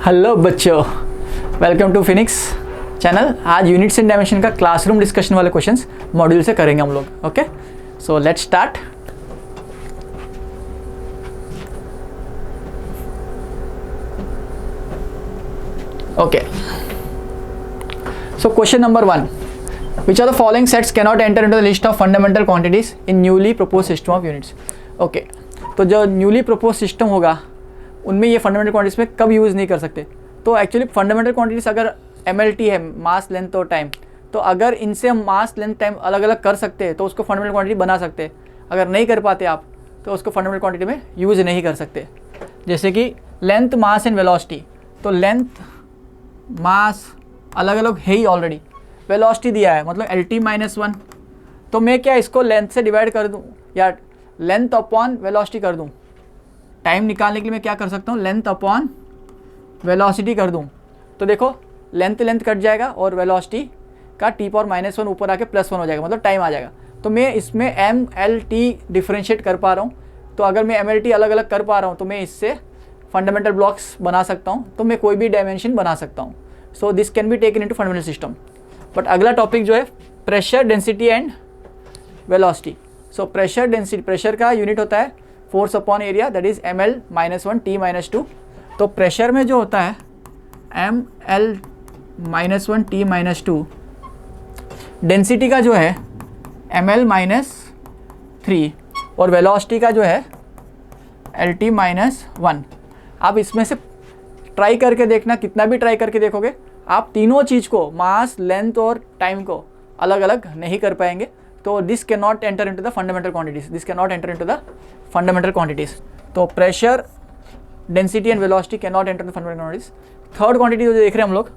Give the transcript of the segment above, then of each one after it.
Hello बच्चों, welcome to Phoenix channel. आज units and dimension का क्लासरूम डिस्कशन वाले क्वेश्चंस मॉड्यूल से करेंगे हम लोग। Okay, so let's start. Okay, so question number 1, which are the following sets cannot enter into the list of fundamental quantities in newly propose system of units. Okay, तो जो newly propose system होगा उनमें ये fundamental quantities में कब use नहीं कर सकते। तो एक्चुअली फंडामेंटल क्वांटिटीज अगर MLT है, मास लेंथ और टाइम, तो अगर इनसे हम मास लेंथ टाइम अलग अलग कर सकते हैं तो उसको फंडामेंटल क्वांटिटी बना सकते हैं। अगर नहीं कर पाते आप तो उसको फंडामेंटल क्वांटिटी में यूज़ नहीं कर सकते। जैसे कि लेंथ, मास एंड वेलोसिटी, तो लेंथ मास अलग अलग है ही ऑलरेडी, वेलोसिटी दिया है मतलब LT-1, तो मैं क्या इसको लेंथ से डिवाइड कर दूँ या लेंथ अपॉन वेलोसिटी कर दूँ। टाइम निकालने के लिए मैं क्या कर सकता हूँ, लेंथ अपॉन वेलोसिटी कर दूँ। तो देखो लेंथ कट जाएगा और वेलोसिटी का T⁻⁻1 ऊपर आके +1 हो जाएगा, मतलब टाइम आ जाएगा। तो मैं इसमें MLT डिफ्रेंशिएट कर पा रहा हूँ। तो अगर मैं MLT अलग अलग कर पा रहा हूँ तो मैं इससे फंडामेंटल ब्लॉक्स बना सकता हूँ, तो मैं कोई भी डायमेंशन बना सकता हूँ। सो this can be taken into fundamental system. But अगला टॉपिक जो है pressure, density and velocity. So pressure density, pressure का यूनिट होता है force upon area, that is ML-1 T-2। तो प्रेशर में जो होता है ML-1 T-2, डेंसिटी का जो है ML-3 और वेलोसिटी का जो है LT-1। आप इसमें से ट्राई करके देखना, कितना भी ट्राई करके देखोगे आप तीनों चीज़ को, मास, लेंथ और टाइम को अलग अलग नहीं कर पाएंगे। तो this can not enter into the fundamental quantities, this can not enter into the fundamental quantities. तो pressure, density and velocity can not enter the fundamental quantities. Third quantity जो देख रहे हैं हम लोग,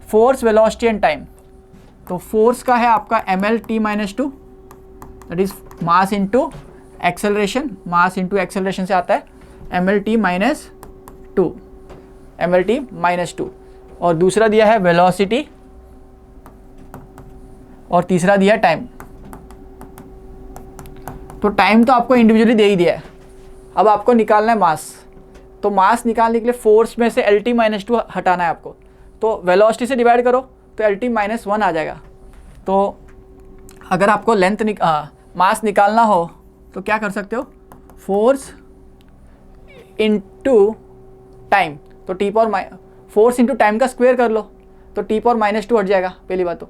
फोर्स, वेलोसिटी एंड टाइम। तो force का है आपका ML-T-2, that is mass into acceleration, mass into acceleration से आता है ML-T-2, ML-T-2। और दूसरा दिया है वेलोसिटी और तीसरा दिया है टाइम। तो टाइम तो आपको इंडिविजुअली दे ही दिया है। अब आपको निकालना है मास। तो मास निकालने के लिए फोर्स में से LT-2 हटाना है आपको। तो वेलोसिटी से डिवाइड करो तो LT-1 आ जाएगा। तो अगर आपको मास निकालना हो तो क्या कर सकते हो, फोर्स इंटू टाइम। तो फोर्स इंटू टाइम का स्क्वायर कर लो तो T⁻2 हट जाएगा पहली बात तो।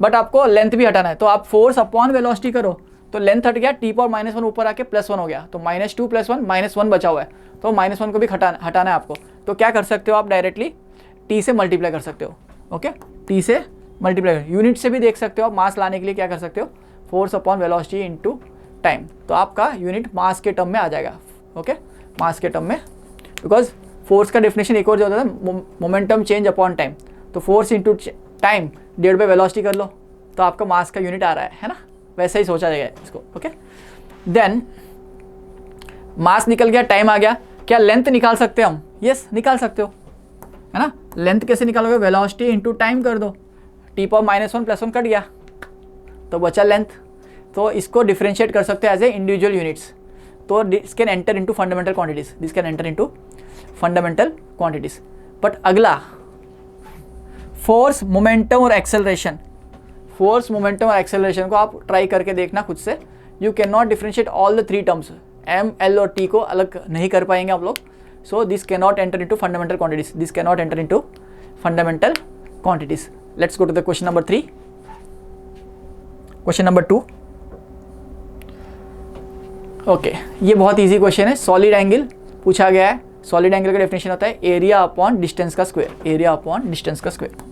बट आपको लेंथ भी हटाना है, तो आप फोर्स अपॉन वेलोसिटी करो तो लेंथ हट गया, T⁻1 ऊपर आके +1 हो गया, तो -2 + 1 -1 बचा हुआ है। तो -1 को भी हटाना है आपको। तो क्या कर सकते हो आप, डायरेक्टली T से मल्टीप्लाई कर सकते हो। ओके, T से मल्टीप्लाई, यूनिट से भी देख सकते हो आप। मास लाने के लिए क्या कर सकते हो, force upon velocity into time. तो आपका यूनिट मास के टर्म में आ जाएगा। ओके, मास के टर्म में, बिकॉज फोर्स का डेफिनेशन एक और जो होता है मोमेंटम चेंज अपॉन टाइम। तो force into time divide by velocity कर लो तो आपका मास का यूनिट आ रहा है ना। वैसे ही सोचा जाएगा इसको। ओके, देन मास निकल गया, टाइम आ गया। क्या लेंथ निकाल सकते हैं हम? यस, निकाल सकते हो, है ना। लेंथ कैसे निकालोगे, वेलोसिटी इंटू टाइम कर दो, T⁻1 +1 कट गया तो बचा लेंथ। तो इसको डिफ्रेंशिएट कर सकते हैं एज ए इंडिविजुअल यूनिट्स। तो this can enter into fundamental quantities, this can enter into fundamental quantities. But अगला फोर्स, मोमेंटम और एक्सेलरेशन। फोर्स, मोमेंटम और एक्सेलरेशन को आप ट्राई करके देखना खुद से। You can not differentiate all the 3 terms, M, L और T को अलग नहीं कर पाएंगे आप लोग। So this can not enter into fundamental quantities, this can not enter into fundamental quantities. Let's go to the question number 3। Question number 2। Okay, ये बहुत ईजी क्वेश्चन है। सॉलिड एंगल पूछा गया है। सॉलिड एंगल का डेफिनेशन होता है area upon distance का स्क्वायर, एरिया अपॉन डिस्टेंस का स्क्वायर।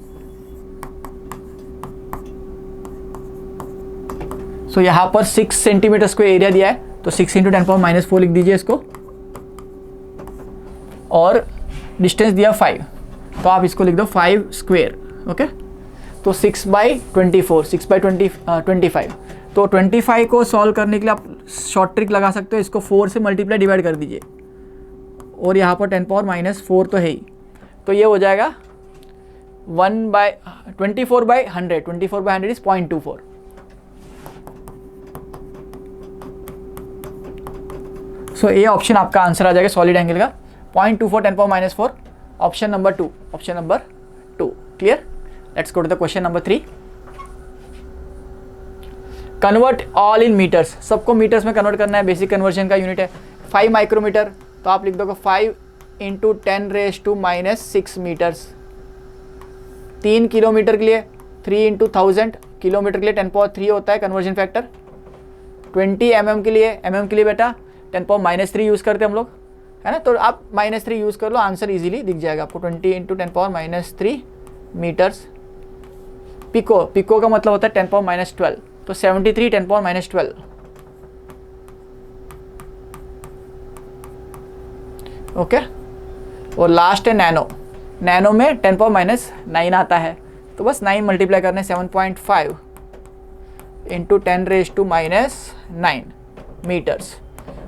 सो यहाँ पर 6 सेंटीमीटर स्क्वायर एरिया दिया है, तो 6 × 10⁻⁻4 लिख दीजिए इसको। और डिस्टेंस दिया 5, तो आप इसको लिख दो 5 स्क्वायर। ओके, तो 6/24, 6/25। तो 25 को सॉल्व करने के लिए आप शॉर्ट ट्रिक लगा सकते हो, इसको 4 से मल्टीप्लाई डिवाइड कर दीजिए। और यहाँ पर 10⁻⁻4 तो है ही, तो ये हो जाएगा 24/100, 24/100 इज 0.24। सो ये ऑप्शन आपका आंसर आ जाएगा सॉलिड एंगल का 0.24 10⁻⁻4 option number 2, option number 2। Clear? Let's go to the question number 3। Convert all in metres, सबको मीटर्स में कन्वर्ट करना है, बेसिक कन्वर्जन का यूनिट है 5 माइक्रोमीटर, तो आप लिख दोगे 5 इंटू 10⁻⁻⁶ मीटर्स। 3 किलोमीटर के लिए 3 इंटू 1000, किलोमीटर के लिए 10⁻³ होता है कन्वर्जन फैक्टर। 20 mm के लिए बेटा 10⁻³ यूज़ करते हैं हम लोग, है ना, तो आप -3 यूज़ कर लो, आंसर इजीली दिख जाएगा आपको। 20 इंटू 10⁻³ मीटर्स। पिको का मतलब होता है 10⁻12, तो 73 10⁻12। ओके, और लास्ट है नैनो में 10⁻9 आता है, तो बस 9 मल्टीप्लाई करने 7.5 into 10⁻⁻9 metres.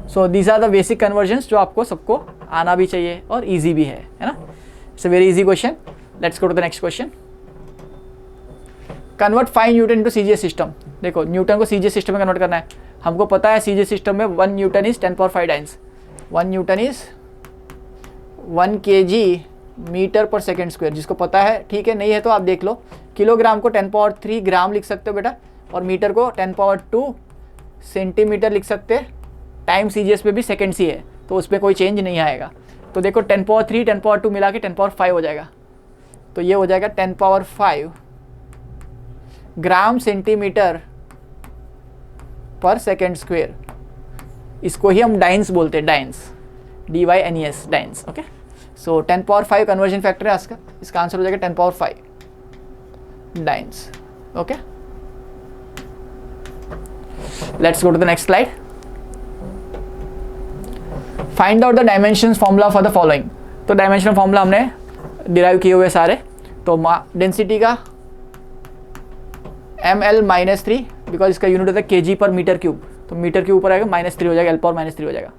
So these are the basic conversions जो आपको सबको आना भी चाहिए और इजी भी है ना। It's a very easy question. Let's go to the next question. Convert 5 newton into CGS system. देखो न्यूटन को सीजीएस सिस्टम में कन्वर्ट करना है। हमको पता है सीजीएस सिस्टम में 1 newton is 10⁻5 dynes, 1 newton is 1 kg metre पर सेकेंड स्क्वायर, जिसको पता है ठीक है, नहीं है तो आप देख लो। किलोग्राम को 10⁻³ ग्राम लिख सकते हो बेटा, और मीटर को 10⁻2 सेंटीमीटर लिख सकते हैं। टाइम सीजीएस में भी सेकेंड्स ही है, तो उस पर कोई चेंज नहीं आएगा। तो देखो 10⁻3 10⁻2 मिला के 10⁻5 हो जाएगा, तो ये हो जाएगा 10⁻5 gram centimetre per second square. इसको ही हम डाइन्स बोलते हैं, dynes, DYNES, dynes. Okay, so 10⁻5 conversion factor है इसका आंसर हो जाएगा 10⁻5 dynes. Okay, let's go to the next slide. Find out the dimensions formula for the following. तो डायमेंशन फॉर्मूला हमने डिराइव किए हुए सारे। तो डेंसिटी का ml-3, बिकॉज इसका यूनिट होता है kg पर मीटर क्यूब, तो मीटर के ऊपर आएगा -3 हो जाएगा, L⁻³ हो जाएगा।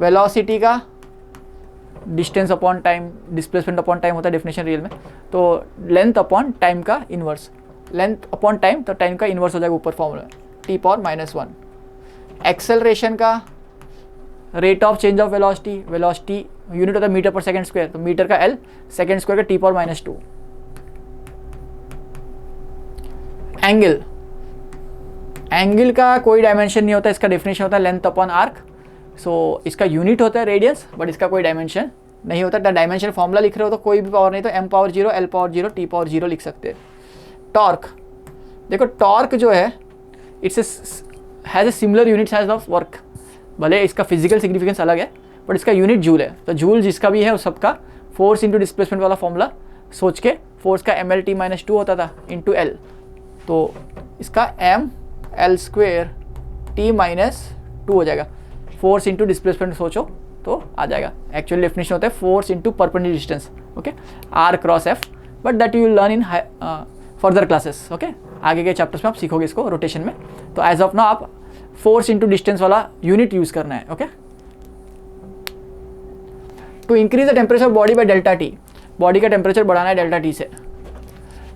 वेलोसिटी का distance upon time, displacement upon time होता है डेफिनेशन रियल में, तो लेंथ अपॉन टाइम का इन्वर्स, लेंथ अपॉन टाइम, तो टाइम का इन्वर्स हो जाएगा ऊपर फॉर्मूला T⁻⁻1। एक्सेलरेशन का rate of change of velocity unit होता है मीटर पर सेकेंड स्क्वायर, तो मीटर का L, सेकेंड स्क्वायर का T⁻⁻2। एंगल का कोई डायमेंशन नहीं होता, इसका डेफिनेशन होता है लेंथ अपॉन आर्क। सो इसका यूनिट होता है रेडियंस, बट इसका कोई डायमेंशन नहीं होता। डायमेंशन फॉर्मूला लिख रहे हो तो कोई भी पावर नहीं, तो m⁻0 L⁻0 T⁻0 लिख सकते हैं। टॉर्क, देखो टॉर्क जो है it's has a similar unit size of work, भले इसका फिजिकल सिग्निफिकेंस अलग है, बट इसका यूनिट जूल है। तो जूल जिसका भी है उस सबका फोर्स इंटू डिस्प्लेसमेंट वाला फॉर्मूला सोच के, फोर्स का mL/T-2 होता था इंटू L, तो इसका mL² T-2 हो जाएगा। फोर्स इंटू डिस्प्लेसमेंट सोचो तो आ जाएगा। एक्चुअली डेफिनेशन होता है force into perpendicular distance, okay, R cross F, but that you will learn in further classes. Okay, आगे के चैप्टर्स में आप सीखोगे इसको रोटेशन में। तो एज ऑफ नाउ आप फोर्स इंटू डिस्टेंस वाला यूनिट यूज करना है। Okay, to increase the temperature body by ΔT, body का टेम्परेचर बढ़ाना है ΔT से।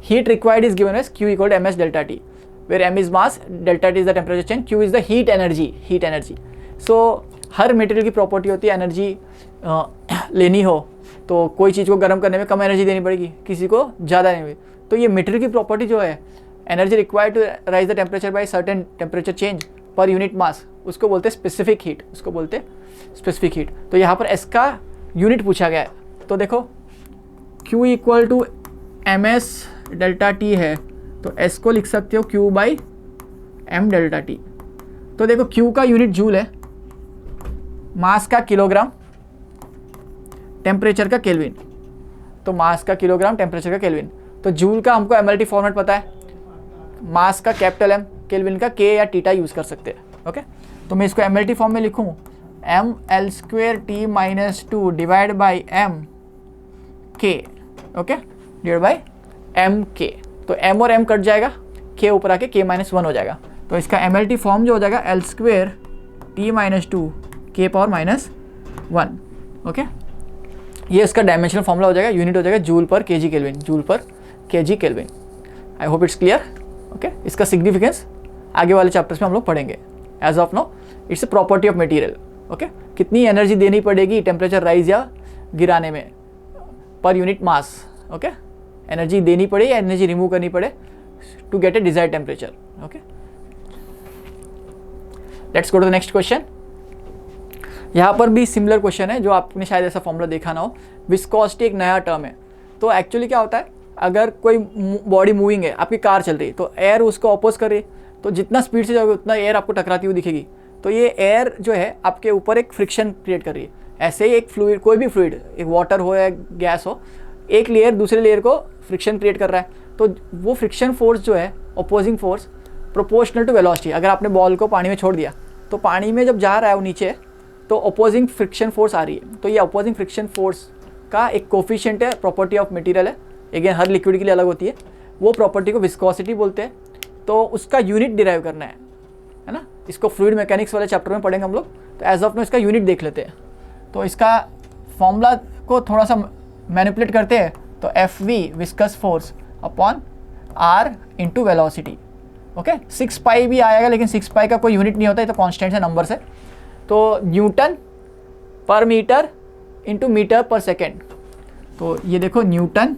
Heat required is given as Q = ms ΔT, where m is mass, ΔT is the temperature change, Q is the heat energy. So हर material की property होती है energy लेनी हो तो कोई चीज़ को गर्म करने में कम एनर्जी देनी पड़ेगी, किसी को ज़्यादा नहीं। तो ये मटेरियल की प्रॉपर्टी जो है, energy required to raise the temperature by certain temperature change per unit mass, उसको बोलते हैं स्पेसिफिक हीट, उसको बोलते हैं स्पेसिफिक हीट। तो यहाँ पर S का यूनिट पूछा गया है, तो देखो Q = ms ΔT है, तो S को लिख सकते हो Q/m ΔT। तो देखो Q का यूनिट जूल है, मास का किलोग्राम, टेम्परेचर का केल्विन, तो मास का किलोग्राम, टेम्परेचर का केल्विन। तो जूल का हमको MLT फॉर्मेट पता है, मास का कैपिटल M, केल्विन का K या थीटा यूज़ कर सकते हैं। ओके, तो मैं इसको MLT फॉर्म में लिखूँ, mL² T-2 divide by mk, okay, divide by mk। तो m और m कट जाएगा, k ऊपर आके k-1 हो जाएगा। तो इसका MLT फॉर्म जो हो जाएगा L² T-2 k⁻⁻1। ओके, ये इसका डायमेंशनल फॉर्मूला हो जाएगा, यूनिट हो जाएगा joule per kg kelvin, joule per kg kelvin. I hope it's clear. Okay, इसका सिग्निफिकेंस आगे वाले चैप्टर्स में हम लोग पढ़ेंगे। As of now it's a property of material. Okay, कितनी एनर्जी देनी पड़ेगी टेम्परेचर राइज या गिराने में, पर यूनिट मास. ओके, एनर्जी देनी पड़े या एनर्जी रिमूव करनी पड़े to get a desired temperature. Okay, let's go to the next question. यहाँ पर भी सिमिलर क्वेश्चन है, जो आपने शायद ऐसा फॉर्मूला देखा ना हो. विस्कोसिटी एक नया टर्म है. तो एक्चुअली क्या होता है, अगर कोई बॉडी मूविंग है, आपकी कार चल रही है, तो एयर उसको अपोज कर रही है, तो जितना स्पीड से जाओगे उतना एयर आपको टकराती हुई दिखेगी. तो ये एयर जो है आपके ऊपर एक फ्रिक्शन क्रिएट कर रही है. ऐसे ही एक फ्लूइड, कोई भी फ्लूइड, एक वाटर हो या गैस हो, एक लेयर दूसरे लेयर को फ्रिक्शन क्रिएट कर रहा है. तो वो फ्रिक्शन फोर्स जो है, opposing force, proportional to velocity. अगर आपने बॉल को पानी में छोड़ दिया तो पानी में जब जा रहा है वो नीचे, तो अपोजिंग फ्रिक्शन फोर्स आ रही है. तो ये अपोजिंग फ्रिक्शन फोर्स का एक कोफिशिएंट है, प्रॉपर्टी ऑफ मटेरियल है. अगेन हर लिक्विड के लिए अलग होती है. वो प्रॉपर्टी को विस्कोसिटी बोलते हैं. तो उसका यूनिट डिराइव करना है ना. इसको फ्लूइड मैकेनिक्स वाले चैप्टर में पढ़ेंगे हम लोग. तो एज ऑफ नो इसका यूनिट देख लेते हैं. तो इसका फॉर्मूला को थोड़ा सा मैनिपुलेट करते हैं. तो F V viscous force upon R into velocity. Okay, 6 pi भी आएगा, लेकिन 6 पाई का कोई यूनिट नहीं होता है, तो कॉन्स्टेंट है, नंबर से. तो न्यूटन पर मीटर इंटू मीटर पर सेकेंड. तो ये देखो, न्यूटन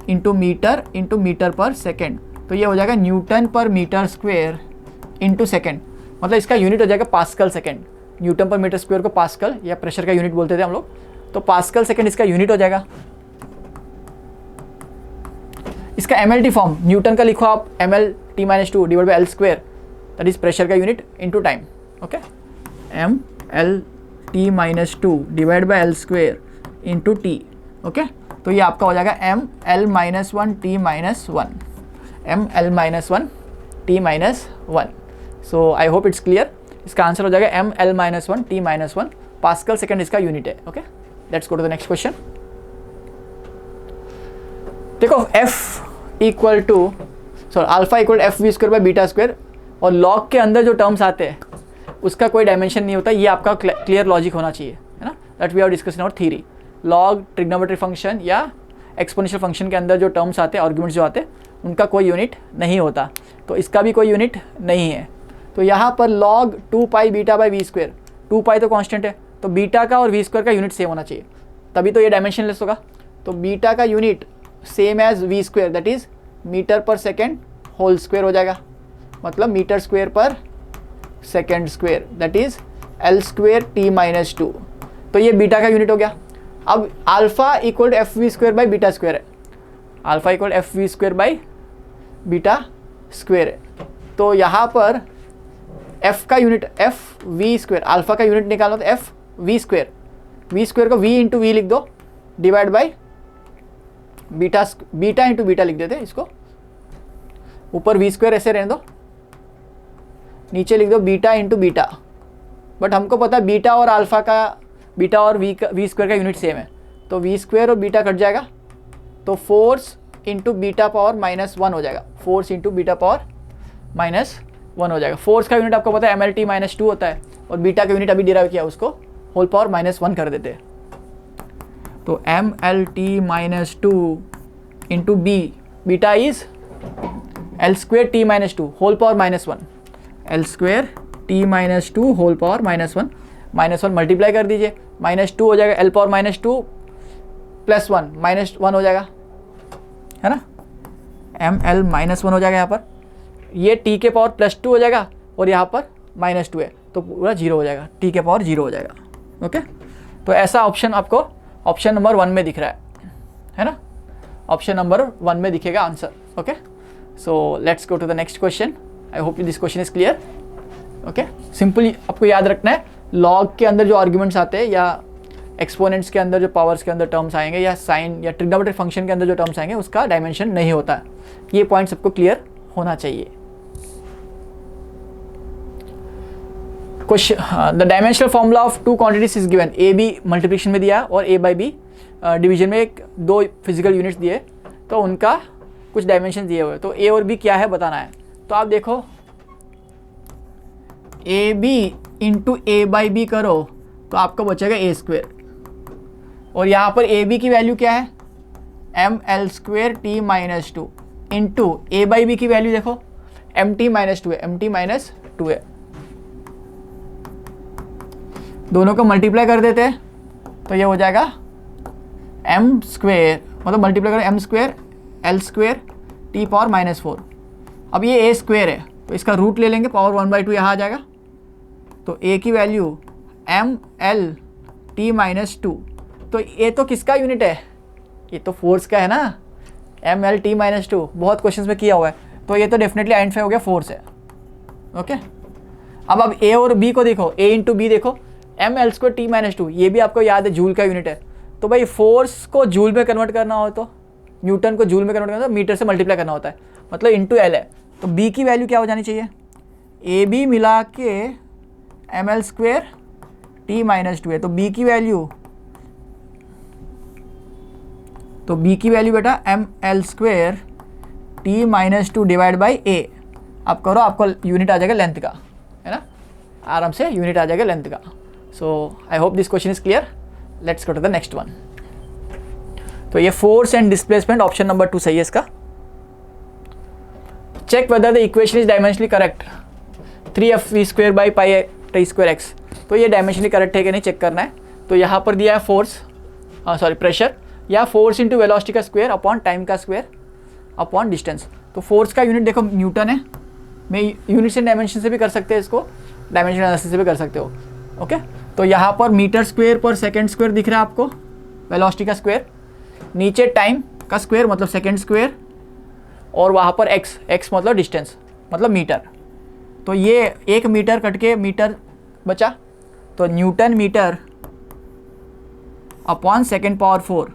इंटू मीटर पर सेकेंड. तो ये हो जाएगा न्यूटन पर मीटर स्क्वेयर इंटू सेकेंड. मतलब इसका यूनिट हो जाएगा पास्कल सेकेंड. न्यूटन पर मीटर स्क्वेयर को पास्कल या प्रेशर का यूनिट बोलते थे हम लोग. तो पास्कल सेकेंड इसका यूनिट हो जाएगा. इसका MLT फॉर्म, न्यूटन का लिखो आप MLT-2 divide by L square, that is pressure का unit into time. Okay, MLT-2 divide by L square into T. Okay, तो ये आपका हो जाएगा ML-1T-1, ML-1T-1. So I hope it's clear. इसका आंसर हो जाएगा ML-1T-1. पास्कल सेकेंड इसका यूनिट है. Okay, let's go to the next question. देखो, F equal to alpha equal F V square by beta square, और लॉग के अंदर जो टर्म्स आते हैं उसका कोई डायमेंशन नहीं होता. ये आपका क्लियर लॉजिक होना चाहिए, है ना. That we are discussing our theory. Log, trigonometry function या एक्सपोनेंशियल फंक्शन के अंदर जो टर्म्स आते हैं, आर्ग्यूमेंट्स जो आते हैं, उनका कोई यूनिट नहीं होता. तो इसका भी कोई यूनिट नहीं है. तो यहाँ पर log 2 pi beta by V square, 2 pi तो कांस्टेंट है, तो बीटा का और वी स्क्वायर का यूनिट सेम होना चाहिए, तभी तो ये डायमेंशनलेस होगा. तो बीटा का unit same as V square, that is metre पर सेकेंड होल स्क्वायर हो जाएगा. मतलब मीटर स्क्वायर पर second square, that is L square T-2. तो ये बीटा का यूनिट हो गया. अब alpha equal to F V square by beta square है. Alpha equal F V square by beta square है. तो यहाँ पर f का unit F V square, alpha का यूनिट निकालो तो F V square, V square को v इंटू वी लिख दो, divide by beta into beta लिख देते हैं इसको. ऊपर वी स्क्वायर ऐसे रहने दो, नीचे लिख दो बीटा इंटू बीटा. बट हमको पता है बीटा और अल्फा का, बीटा और वी स्क्वायर का यूनिट सेम है. तो वी स्क्वायर और बीटा कट जाएगा, तो फोर्स इंटू बीटा पावर -1 हो जाएगा. फोर्स इंटू बीटा पावर -1 हो जाएगा. फोर्स का यूनिट आपको पता है MLT-2 होता है, और बीटा का यूनिट अभी डिराइव किया, उसको होल पावर -1 कर देते हैं. तो MLT-2 into B, beta is L square T-2 whole power -1, L square T-2 whole power -1 multiply कर दीजिए, -2 हो जाएगा, L पावर -2 प्लस 1 -1 हो जाएगा, है ना. ML -1 हो जाएगा यहाँ पर. ये T के पावर +2 हो जाएगा, और यहाँ पर -2 है, तो पूरा 0 हो जाएगा. T के पावर 0 हो जाएगा. ओके, तो ऐसा ऑप्शन आपको ऑप्शन नंबर 1 में दिख रहा है ना. ऑप्शन नंबर 1 में दिखेगा answer. Okay, so let's go to the next question. I hope this question is clear. Okay, simply आपको याद रखना है, लॉग के अंदर जो आर्ग्यूमेंट्स आते हैं, या एक्सपोनेंट्स के अंदर जो पावर्स के अंदर टर्म्स आएंगे, या साइन या ट्रिग्नोमेट्री फंक्शन के अंदर जो टर्म्स आएंगे, उसका डायमेंशन नहीं होता है. ये पॉइंट सबको क्लियर होना चाहिए. The dimensional formula of 2 quantities is given. A B multiplication में दिया, और ए बाई बी डिवीजन में 2 फिजिकल यूनिट्स दिए, तो उनका कुछ डायमेंशन दिए हुए. तो ए और बी क्या है बताना है. तो आप देखो, A B into A by B करो तो आपको बचेगा ए स्क्वेयर, और यहाँ पर ए बी की वैल्यू क्या है, ML square T-2 into A by B की वैल्यू देखो MT-2 है, MT-2 है. दोनों को मल्टीप्लाई कर देते हैं, तो ये हो जाएगा एम स्क्वेयर मतलब मल्टीप्लाई करो M square L square T power -4। अब ये ए स्क्वेयर है तो इसका रूट ले लेंगे, पावर 1/2 यहाँ आ जाएगा। तो ए की वैल्यू एम एल टी -2। तो ये तो किसका यूनिट है? ये तो फोर्स का है ना, एम एल टी -2 बहुत क्वेश्चंस में किया हुआ है। तो ये तो डेफिनेटली आइडेंटिफाई हो गया, फोर्स है। ओके, अब ए और बी को देखो, ए इंटू बी देखो, एम एल स्क्वायर टी -2 ये भी आपको याद है जूल का यूनिट है। तो भाई फोर्स को जूल में कन्वर्ट करना हो तो न्यूटन को जूल में कन्वर्ट करना हो तो मीटर से मल्टीप्लाई करना होता है, मतलब इंटू एल है। तो बी की वैल्यू क्या हो जानी चाहिए? ए बी मिला के एम एल स्क्वेयर टी -2 है। तो बी की value beta M L square T -2 divide by A. आप करो, आपको यूनिट आ जाएगा लेंथ का, है ना, आराम से यूनिट आ जाएगा लेंथ का। So I hope this question is clear. Let's go to the next one. तो ये force and displacement option number 2 सही है इसका। Check whether the equation is dimensionally correct 3f(v²) by pi t² x। तो ये dimensionally correct है कि नहीं चेक करना है। तो यहाँ पर दिया है फोर्स प्रेशर या फोर्स इंटू वेलोसिटी का स्क्वायर अपॉन टाइम का स्क्वायर अपॉन डिस्टेंस। तो फोर्स का यूनिट देखो न्यूटन है, मैं यूनिट से डायमेंशन से भी कर सकते हैं इसको, डायमेंशन एनालिसिस से भी कर सकते हो। ओके, तो यहाँ पर मीटर स्क्वायर पर सेकेंड स्क्वायर दिख रहा है आपको, वेलोसिटी का स्क्वायर, नीचे टाइम का स्क्वायर मतलब सेकेंड स्क्वायर, और वहाँ पर एक्स मतलब डिस्टेंस मतलब मीटर। तो ये 1 मीटर कट के मीटर बचा, तो newton metre upon second power 4।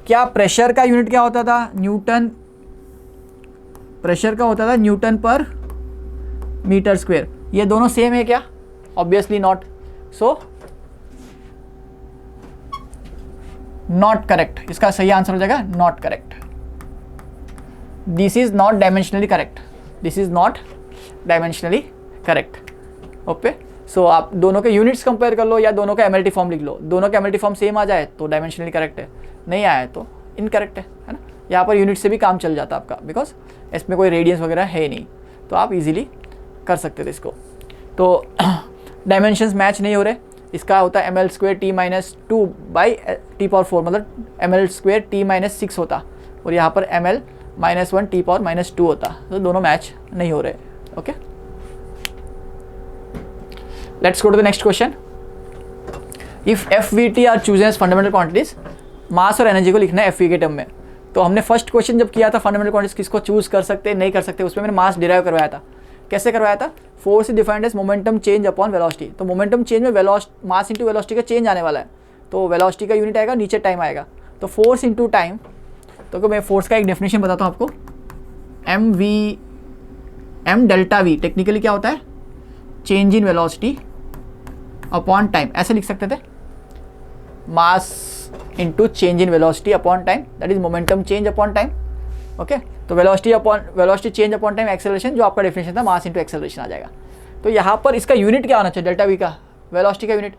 क्या प्रेशर का यूनिट क्या होता था? न्यूटन, प्रेशर का होता था न्यूटन पर मीटर स्क्वायर। ये दोनों सेम है क्या? Obviously not, so not correct. इसका सही आंसर हो जाएगा not correct. This is not dimensionally correct, this is not dimensionally correct. Okay, so आप दोनों के यूनिट्स कंपेयर कर लो या दोनों का एमएलटी फॉर्म लिख लो। दोनों का एमएलटी फॉर्म सेम आ जाए तो डायमेंशनली करेक्ट है, नहीं आया तो इनकरेक्ट है ना। यहाँ पर यूनिट से भी काम चल जाता आपका, बिकॉज इसमें कोई रेडियंस वगैरह है नहीं, तो आप इजीली कर सकते थे इसको। तो डायमेंशंस मैच नहीं हो रहे, इसका होता है ml square T -2 by T power 4, मतलब ml स्क्वायर टी -6 होता, और यहाँ पर ml -1 टी पावर -2 होता। तो दोनों मैच नहीं हो रहे। Okay, let's go to the next question. If FVT are chosen as fundamental quantities, mass और एनर्जी को लिखना है FV के टर्म में। तो हमने फर्स्ट क्वेश्चन जब किया था फंडामेंटल क्वांटिटीज किसको चूज कर सकते नहीं कर सकते, उसमें मैंने मास डिराइव करवाया था। कैसे करवाया था? Force is defined as momentum change upon velocity. तो मोमेंटम चेंज में मास इंटू वेलोसिटी का चेंज आने वाला है, तो वेलोसिटी का यूनिट आएगा, नीचे टाइम आएगा। तो फोर्स इंटू टाइम, तो मैं फोर्स का एक डेफिनेशन बताता हूँ आपको। एम डेल्टा वी टेक्निकली क्या होता है? Change in velocity upon time, ऐसे लिख सकते थे, mass into change in velocity upon time, that is momentum change upon time. Okay, तो velocity change upon time acceleration, जो आपका डेफिनेशन था मास इंटू एक्सेलरेशन आ जाएगा। तो यहाँ पर इसका यूनिट क्या होना चाहिए? डेल्टा वी का, वेलोसिटी का यूनिट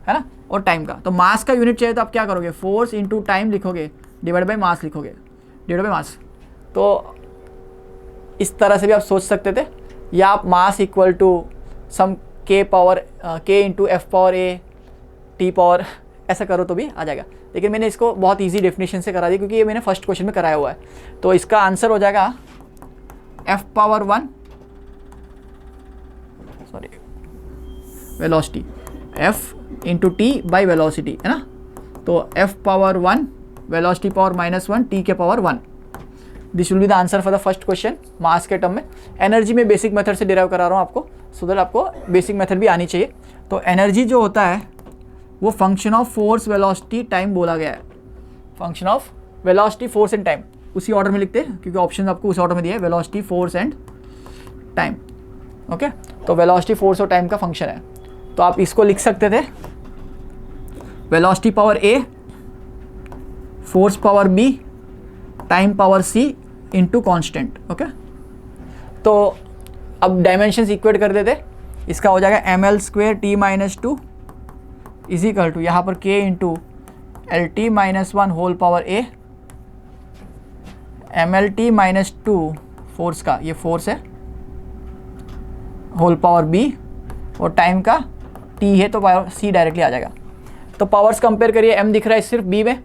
है ना, और टाइम का। तो मास का यूनिट चाहिए तो आप क्या करोगे? फोर्स इंटू टाइम लिखोगे, डिवाइड बाई मास लिखोगे, डिवाइड बाई मास। तो इस तरह से भी आप सोच सकते थे, या आप मास इक्वल टू सम के into F power A T power, ऐसा करो तो भी आ जाएगा। लेकिन मैंने इसको बहुत इजी डेफिनेशन से करा दिया क्योंकि ये मैंने फर्स्ट क्वेश्चन में कराया हुआ है। तो इसका आंसर हो जाएगा f power 1 velocity, f into T by velocity, है ना। तो f power 1 velocity power -1 t के power 1, this will be the answer for the first question mass के टर्म में। एनर्जी में बेसिक मेथड से डिराइव करा रहा हूँ आपको, सो दैट आपको बेसिक मेथड भी आनी चाहिए। तो एनर्जी जो होता है वो function of force velocity time बोला गया है। Function of velocity force and time, उसी ऑर्डर में लिखते हैं क्योंकि ऑप्शन आपको उस ऑर्डर में दिया है, velocity force and time. Okay, तो वेलोसिटी फोर्स और टाइम का फंक्शन है। तो आप इसको लिख सकते थे velocity power A, force power B, time power C into constant. Okay, तो अब डायमेंशंस इक्वेट कर देते, इसका हो जाएगा ml square T -2 is equal to यहाँ पर k into L T -1 whole power a, mlt -2 force का, ये फोर्स है, होल पावर b, और टाइम का t है तो पावर c डायरेक्टली आ जाएगा। तो पावर्स कंपेयर करिए, m दिख रहा है सिर्फ b में,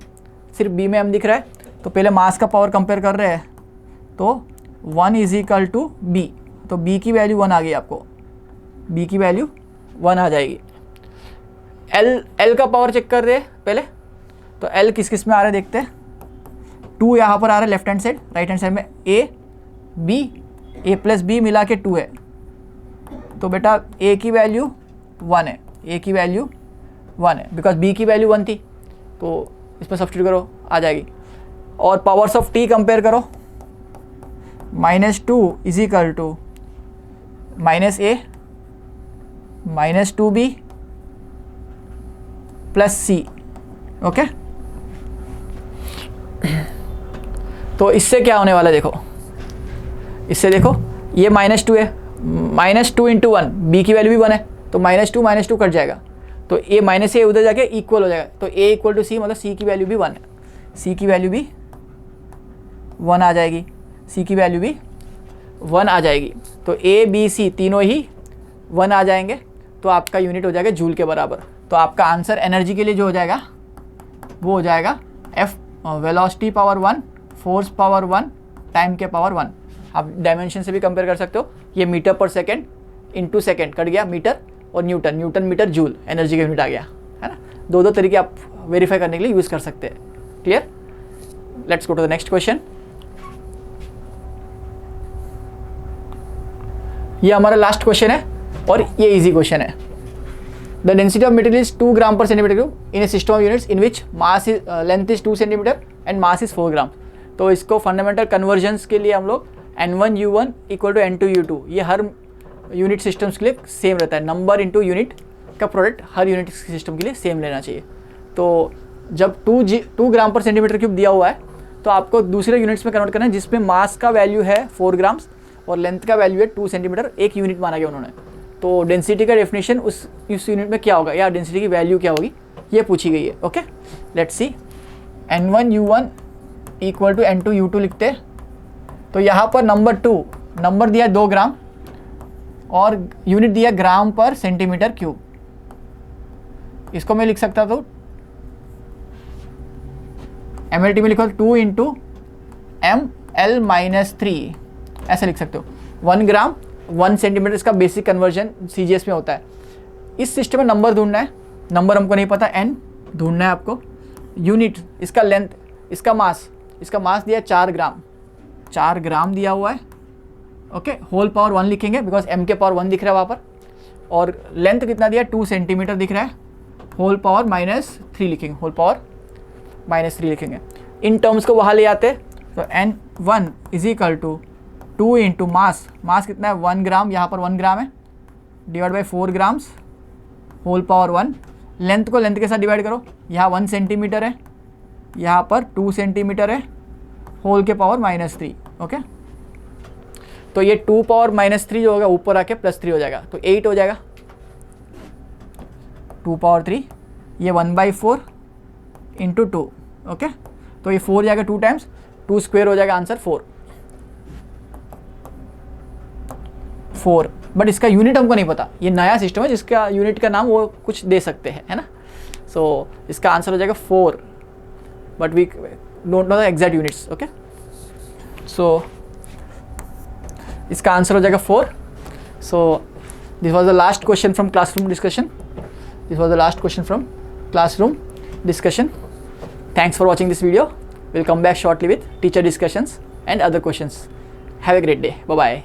सिर्फ बी में m दिख रहा है, तो पहले मास का पावर कंपेयर कर रहे हैं, तो 1 इज इक्वल टू बी, तो b की वैल्यू 1 आ गई आपको, b की वैल्यू 1 आ जाएगी। l का पावर चेक कर रहे हैं पहले, तो l किस किस में आ रहा है देखते हैं। 2 यहाँ पर आ रहा है left hand side, right hand side में a प्लस बी मिला के 2 है, तो बेटा a की वैल्यू 1 है, a की वैल्यू 1 है, बिकॉज b की वैल्यू 1 थी, तो इसमें सब्स्टिट्यूट करो आ जाएगी। और पावर्स ऑफ t कंपेयर करो, -2 is equal to -a -2b plus c, okay. तो इससे क्या होने वाला है देखो, इससे देखो ये -2 है, -2 इंटू 1, बी की वैल्यू भी 1 है, तो -2 कट जाएगा, तो a माइनस ए उधर जाके इक्वल हो जाएगा, तो a इक्वल टू सी, मतलब c की वैल्यू भी 1 है, c की वैल्यू भी 1 आ जाएगी, c की वैल्यू भी 1 आ जाएगी, तो a b c तीनों ही 1 आ जाएंगे, तो आपका यूनिट हो जाएगा जूल के बराबर। तो आपका आंसर एनर्जी के लिए जो हो जाएगा वो हो जाएगा F velocity power 1, force power 1, time के पावर 1। आप डायमेंशन से भी कंपेयर कर सकते हो, ये मीटर पर सेकेंड इंटू सेकेंड कट गया मीटर, और newton, newton metre joule, energy का यूनिट आ गया, है ना। दो तरीके आप वेरीफाई करने के लिए यूज़ कर सकते हैं। Clear? Let's go to the next question. ये हमारा लास्ट क्वेश्चन है और ये इजी क्वेश्चन है। The density of material is 2 gram per centimetre cube in a system of units in which mass is length is 2 centimetre and mass is 4 gram. तो इसको fundamental convergence के लिए हम लोग N1U1 इक्वल टू N2U2, ये हर unit systems के लिए same रहता है, नंबर इंटू यूनिट का प्रोडक्ट हर यूनिट सिस्टम के लिए सेम लेना चाहिए। तो जब 2 ग्राम पर सेंटीमीटर क्यूब दिया हुआ है, तो आपको दूसरे यूनिट्स में कन्वर्ट करना है जिसमें मास का वैल्यू है 4 ग्राम्स और लेंथ का वैल्यू है 2 सेंटीमीटर, एक यूनिट माना गया उन्होंने। तो डेंसिटी का डेफिनेशन उस यूनिट में क्या होगा, या डेंसिटी की वैल्यू क्या होगी, ये पूछी गई है। Okay, let's see. N1U1 equal to N2U2 लिखते हैं, तो यहाँ पर नंबर 2 नंबर दिया 2 ग्राम और यूनिट दिया ग्राम पर सेंटीमीटर क्यूब। इसको मैं लिख सकता था MLT में लिखो 2 इंटू ML-3, ऐसे लिख सकते हो। 1 ग्राम 1 सेंटीमीटर, इसका बेसिक कन्वर्जन CGS में होता है। इस सिस्टम में नंबर ढूंढना है, नंबर हमको नहीं पता, n ढूंढना है आपको। यूनिट, इसका लेंथ, इसका मास दिया 4 ग्राम, 4 ग्राम दिया हुआ है। ओके, होल पावर 1 लिखेंगे बिकॉज m के पावर 1 दिख रहा है वहाँ पर, और लेंथ कितना दिया 2 सेंटीमीटर दिख रहा है, होल पावर -3 लिखेंगे, होल पावर -3 लिखेंगे। इन टर्म्स को वहाँ ले आते हैं, तो N1 is equal to 2 into mass कितना है 1 ग्राम, यहाँ पर 1 ग्राम है, divide by 4 grams, whole power 1। Length को लेंथ के साथ डिवाइड करो, यहाँ 1 सेंटीमीटर है, यहाँ पर 2 सेंटीमीटर है, होल के पावर -3। ओके, तो ये 2 पावर -3 जो होगा ऊपर आके +3 हो जाएगा, तो 8 हो जाएगा। 2 पावर 3, ये 1/4 इंटू 2। ओके, तो ये 4 जाएगा 2 टाइम्स, 2 स्क्वायर हो जाएगा, आंसर 4। बट इसका यूनिट हमको नहीं पता, ये नया सिस्टम है जिसका यूनिट का नाम वो कुछ दे सकते हैं, है ना। सो इसका आंसर हो जाएगा 4, but we don't know the exact units. Okay, so इसका आंसर हो जाएगा 4। So this was the last question from classroom discussion. Thanks for watching this video. We'll come back shortly with teacher discussions and other questions. Have a great day. Bye-bye.